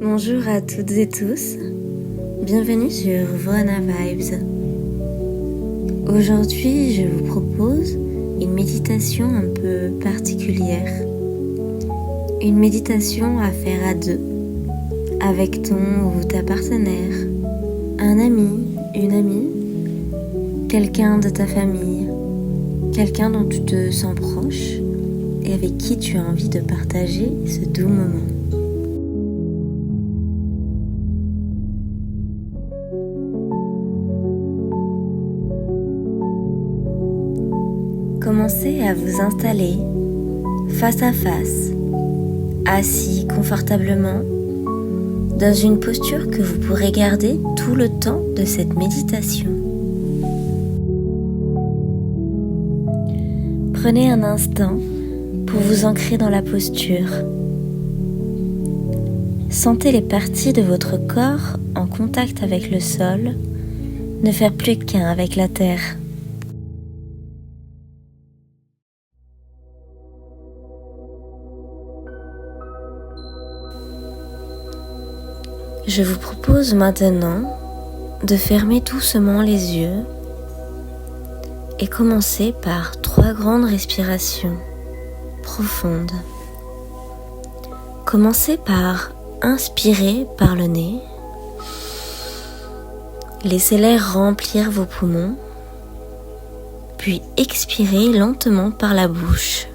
Bonjour à toutes et tous, bienvenue sur Voana Vibes. Aujourd'hui, je vous propose une méditation un peu particulière. Une méditation à faire à deux, avec ton ou ta partenaire, un ami, une amie, quelqu'un de ta famille, quelqu'un dont tu te sens proche et avec qui tu as envie de partager ce doux moment. Commencez à vous installer face à face, assis confortablement, dans une posture que vous pourrez garder tout le temps de cette méditation. Prenez un instant pour vous ancrer dans la posture. Sentez les parties de votre corps en contact avec le sol, ne faire plus qu'un avec la terre. Je vous propose maintenant de fermer doucement les yeux et commencer par 3 grandes respirations profondes. Commencez par inspirer par le nez. Laissez l'air remplir vos poumons, puis expirez lentement par la bouche.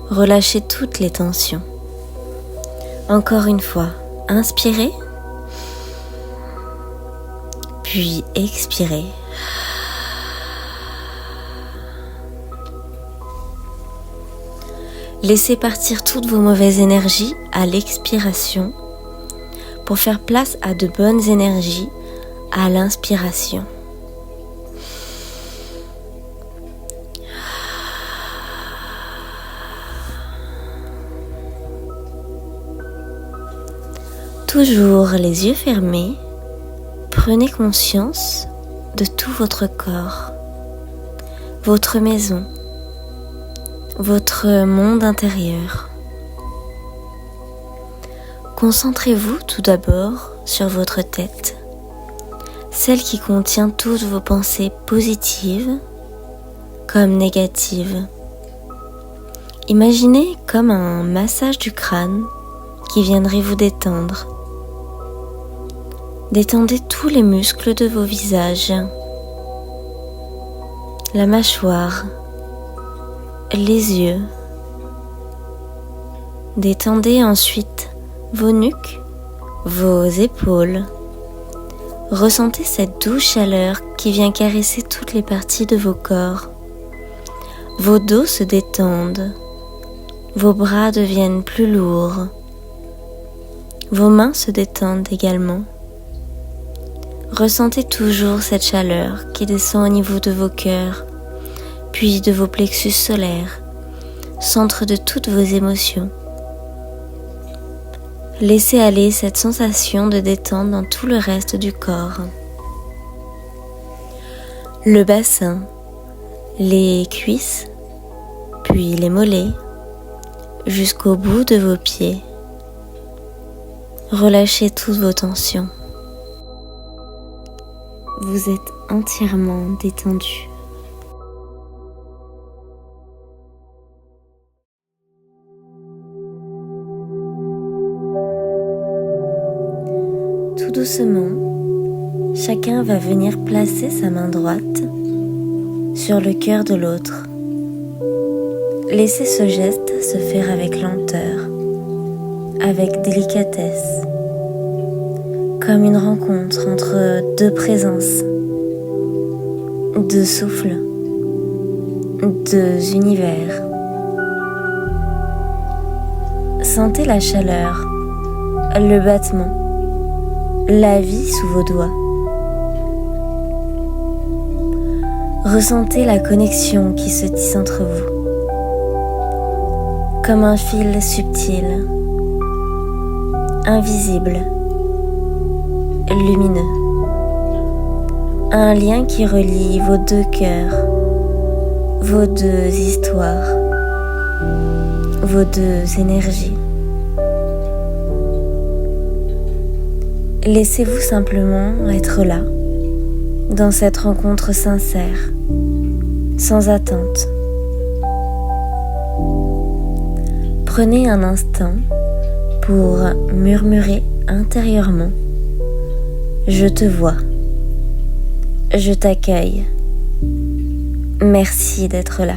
Relâchez toutes les tensions. Encore une fois, inspirez, puis expirez. Laissez partir toutes vos mauvaises énergies à l'expiration pour faire place à de bonnes énergies à l'inspiration. Toujours les yeux fermés, prenez conscience de tout votre corps, votre maison, votre monde intérieur. Concentrez-vous tout d'abord sur votre tête, celle qui contient toutes vos pensées positives comme négatives. Imaginez comme un massage du crâne qui viendrait vous détendre. Détendez tous les muscles de vos visages, la mâchoire, les yeux. Détendez ensuite vos nuques, vos épaules. Ressentez cette douce chaleur qui vient caresser toutes les parties de vos corps. Vos dos se détendent, vos bras deviennent plus lourds. Vos mains se détendent également. Ressentez toujours cette chaleur qui descend au niveau de vos cœurs, puis de vos plexus solaires, centre de toutes vos émotions. Laissez aller cette sensation de détente dans tout le reste du corps. Le bassin, les cuisses, puis les mollets, jusqu'au bout de vos pieds. Relâchez toutes vos tensions. Vous êtes entièrement détendu. Tout doucement, chacun va venir placer sa main droite sur le cœur de l'autre. Laissez ce geste se faire avec lenteur, avec délicatesse, comme une rencontre entre deux présences, deux souffles, deux univers. Sentez la chaleur, le battement, la vie sous vos doigts. Ressentez la connexion qui se tisse entre vous, comme un fil subtil, invisible, lumineux. Un lien qui relie vos deux cœurs, vos deux histoires, vos deux énergies. Laissez-vous simplement être là, dans cette rencontre sincère, sans attente. Prenez un instant pour murmurer intérieurement « Je te vois, je t'accueille, merci d'être là ».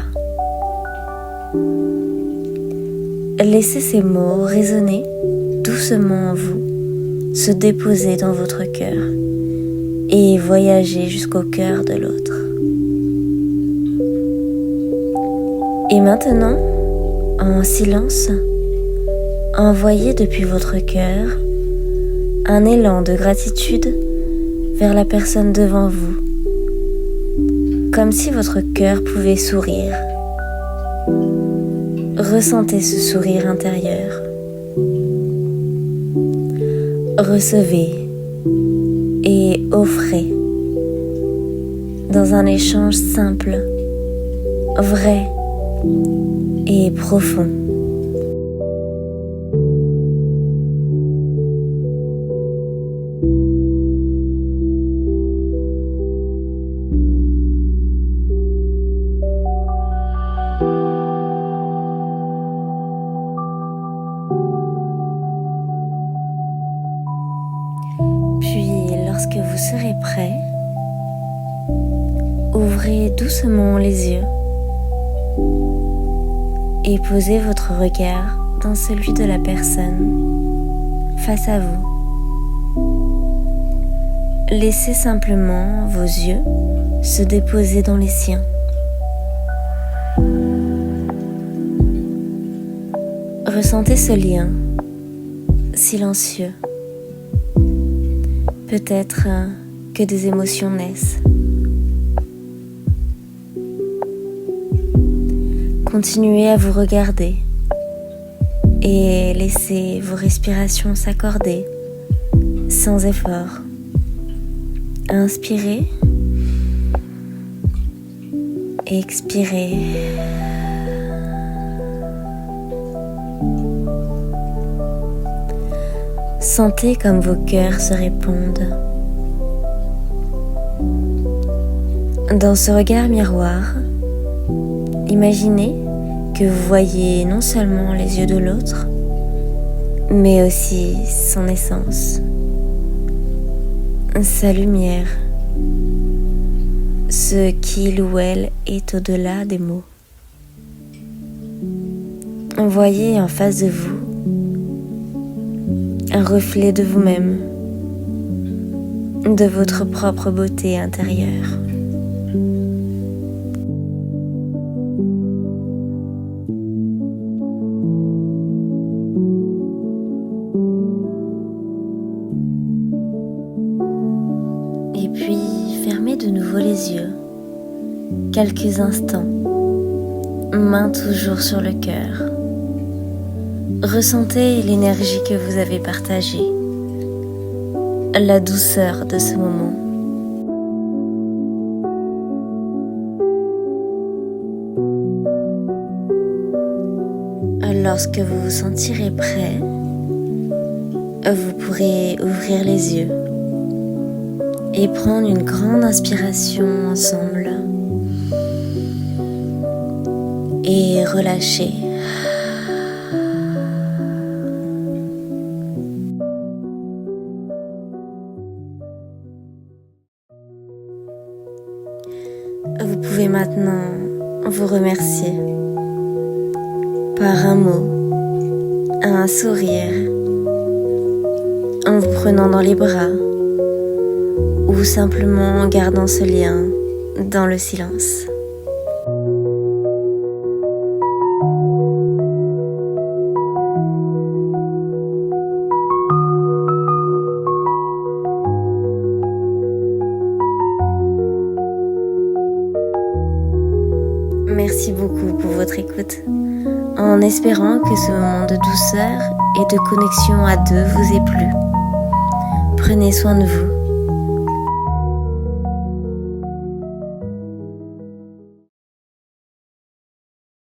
Laissez ces mots résonner doucement en vous, se déposer dans votre cœur et voyager jusqu'au cœur de l'autre. Et maintenant, en silence, envoyez depuis votre cœur un élan de gratitude vers la personne devant vous, comme si votre cœur pouvait sourire. Ressentez ce sourire intérieur. Recevez et offrez dans un échange simple, vrai et profond. Puis, lorsque vous serez prêt, ouvrez doucement les yeux et posez votre regard dans celui de la personne face à vous. Laissez simplement vos yeux se déposer dans les siens. Ressentez ce lien silencieux. Peut-être que des émotions naissent. Continuez à vous regarder et laissez vos respirations s'accorder sans effort. Inspirez, expirez. Sentez comme vos cœurs se répondent. Dans ce regard miroir, imaginez que vous voyez non seulement les yeux de l'autre, mais aussi son essence, sa lumière, ce qu'il ou elle est au-delà des mots. Voyez en face de vous un reflet de vous-même, de votre propre beauté intérieure. Et puis, fermez de nouveau les yeux, quelques instants, main toujours sur le cœur. Ressentez l'énergie que vous avez partagée, la douceur de ce moment. Lorsque vous vous sentirez prêt, vous pourrez ouvrir les yeux et prendre une grande inspiration ensemble et relâcher. Vous pouvez maintenant vous remercier par un mot, un sourire, en vous prenant dans les bras ou simplement en gardant ce lien dans le silence. Merci beaucoup pour votre écoute, en espérant que ce moment de douceur et de connexion à deux vous ait plu. Prenez soin de vous